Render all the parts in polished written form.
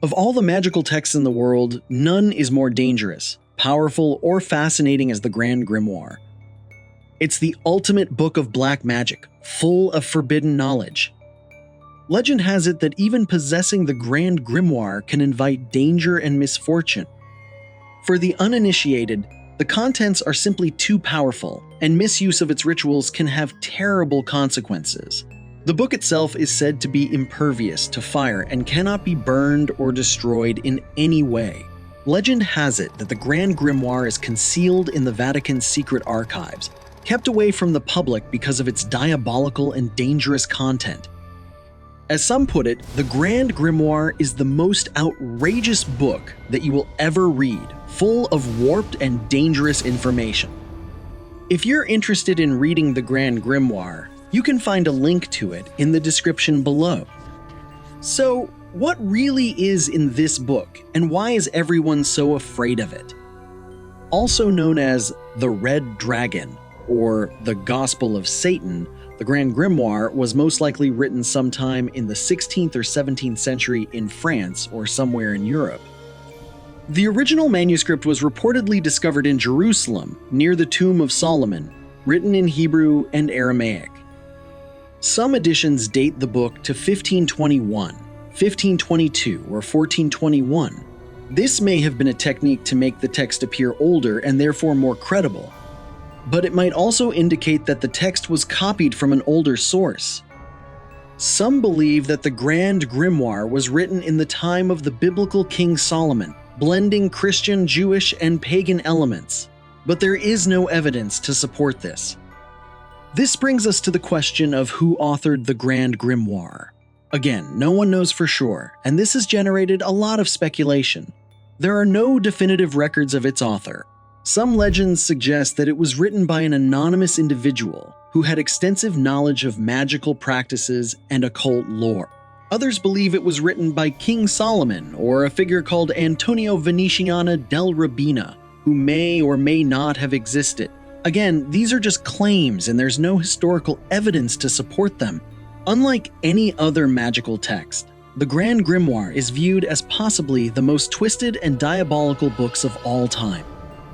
Of all the magical texts in the world, none is more dangerous, powerful, or fascinating as the Grand Grimoire. It's the ultimate book of black magic, full of forbidden knowledge. Legend has it that even possessing the Grand Grimoire can invite danger and misfortune. For the uninitiated, the contents are simply too powerful, and misuse of its rituals can have terrible consequences. The book itself is said to be impervious to fire and cannot be burned or destroyed in any way. Legend has it that the Grand Grimoire is concealed in the Vatican's secret archives, kept away from the public because of its diabolical and dangerous content. As some put it, the Grand Grimoire is the most outrageous book that you will ever read, full of warped and dangerous information. If you're interested in reading the Grand Grimoire, you can find a link to it in the description below. So, what really is in this book, and why is everyone so afraid of it? Also known as the Red Dragon, or the Gospel of Satan, the Grand Grimoire was most likely written sometime in the 16th or 17th century in France or somewhere in Europe. The original manuscript was reportedly discovered in Jerusalem, near the Tomb of Solomon, written in Hebrew and Aramaic. Some editions date the book to 1521, 1522, or 1421. This may have been a technique to make the text appear older and therefore more credible, but it might also indicate that the text was copied from an older source. Some believe that the Grand Grimoire was written in the time of the biblical King Solomon, blending Christian, Jewish, and pagan elements, but there is no evidence to support this. This brings us to the question of who authored the Grand Grimoire. Again, no one knows for sure, and this has generated a lot of speculation. There are no definitive records of its author. Some legends suggest that it was written by an anonymous individual who had extensive knowledge of magical practices and occult lore. Others believe it was written by King Solomon or a figure called Antonio Venetiana del Rabina, who may or may not have existed. Again, these are just claims and there's no historical evidence to support them. Unlike any other magical text, the Grand Grimoire is viewed as possibly the most twisted and diabolical books of all time.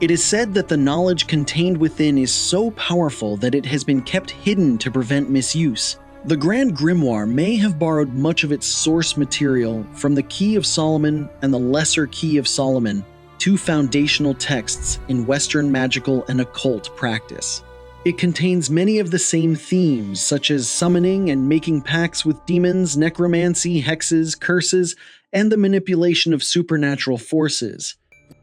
It is said that the knowledge contained within is so powerful that it has been kept hidden to prevent misuse. The Grand Grimoire may have borrowed much of its source material from the Key of Solomon and the Lesser Key of Solomon, two foundational texts in Western magical and occult practice. It contains many of the same themes, such as summoning and making pacts with demons, necromancy, hexes, curses, and the manipulation of supernatural forces.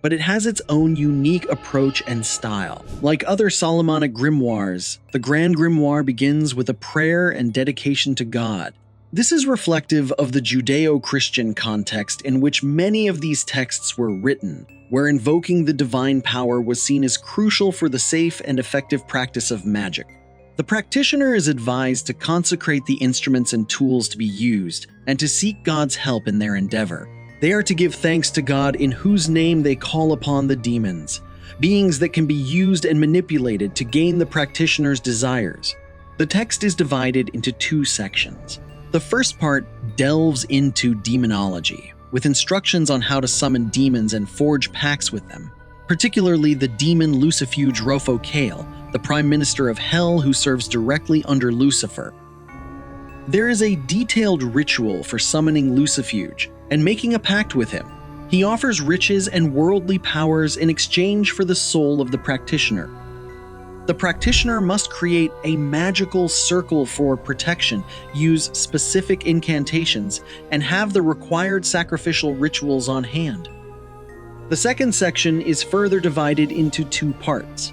But it has its own unique approach and style. Like other Solomonic grimoires, the Grand Grimoire begins with a prayer and dedication to God. This is reflective of the Judeo-Christian context in which many of these texts were written, where invoking the divine power was seen as crucial for the safe and effective practice of magic. The practitioner is advised to consecrate the instruments and tools to be used, and to seek God's help in their endeavor. They are to give thanks to God in whose name they call upon the demons, beings that can be used and manipulated to gain the practitioner's desires. The text is divided into two sections. The first part delves into demonology, with instructions on how to summon demons and forge pacts with them, particularly the demon Lucifuge Rofocale, the Prime Minister of Hell who serves directly under Lucifer. There is a detailed ritual for summoning Lucifuge and making a pact with him. He offers riches and worldly powers in exchange for the soul of the practitioner. The practitioner must create a magical circle for protection, use specific incantations, and have the required sacrificial rituals on hand. The second section is further divided into two parts.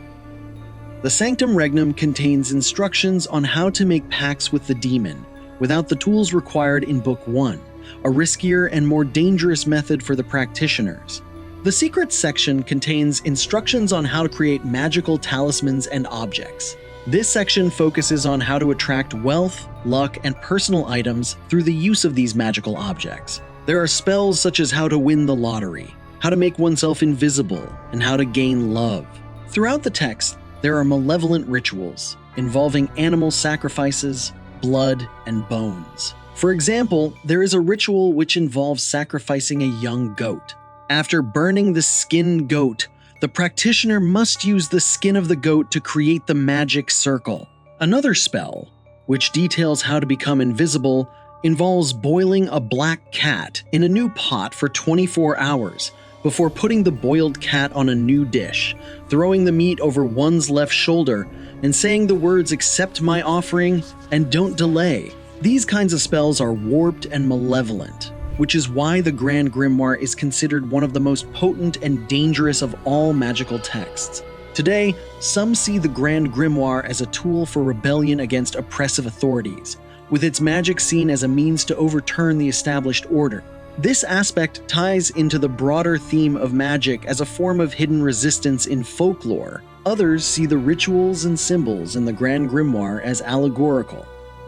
The Sanctum Regnum contains instructions on how to make pacts with the demon, without the tools required in Book 1, a riskier and more dangerous method for the practitioners. The Secrets section contains instructions on how to create magical talismans and objects. This section focuses on how to attract wealth, luck, and personal items through the use of these magical objects. There are spells such as how to win the lottery, how to make oneself invisible, and how to gain love. Throughout the text, there are malevolent rituals involving animal sacrifices, blood, and bones. For example, there is a ritual which involves sacrificing a young goat. After burning the skinned goat, the practitioner must use the skin of the goat to create the magic circle. Another spell, which details how to become invisible, involves boiling a black cat in a new pot for 24 hours before putting the boiled cat on a new dish, throwing the meat over one's left shoulder, and saying the words "accept my offering" and "don't delay." These kinds of spells are warped and malevolent, which is why the Grand Grimoire is considered one of the most potent and dangerous of all magical texts. Today, some see the Grand Grimoire as a tool for rebellion against oppressive authorities, with its magic seen as a means to overturn the established order. This aspect ties into the broader theme of magic as a form of hidden resistance in folklore. Others see the rituals and symbols in the Grand Grimoire as allegorical,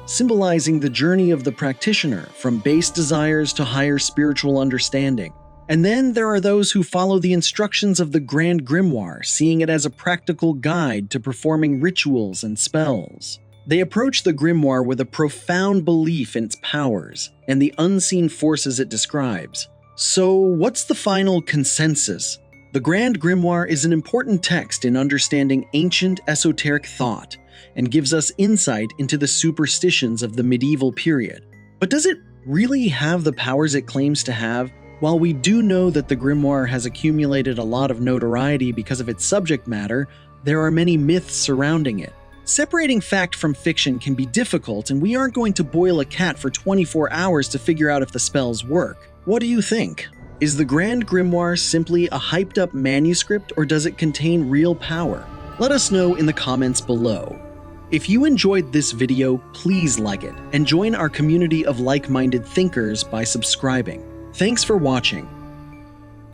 symbolizing the journey of the practitioner from base desires to higher spiritual understanding. And then there are those who follow the instructions of the Grand Grimoire, seeing it as a practical guide to performing rituals and spells. They approach the grimoire with a profound belief in its powers and the unseen forces it describes. So, what's the final consensus? The Grand Grimoire is an important text in understanding ancient esoteric thought and gives us insight into the superstitions of the medieval period. But does it really have the powers it claims to have? While we do know that the grimoire has accumulated a lot of notoriety because of its subject matter, there are many myths surrounding it. Separating fact from fiction can be difficult, and we aren't going to boil a cat for 24 hours to figure out if the spells work. What do you think? Is the Grand Grimoire simply a hyped-up manuscript, or does it contain real power? Let us know in the comments below. If you enjoyed this video, please like it, and join our community of like-minded thinkers by subscribing. Thanks for watching.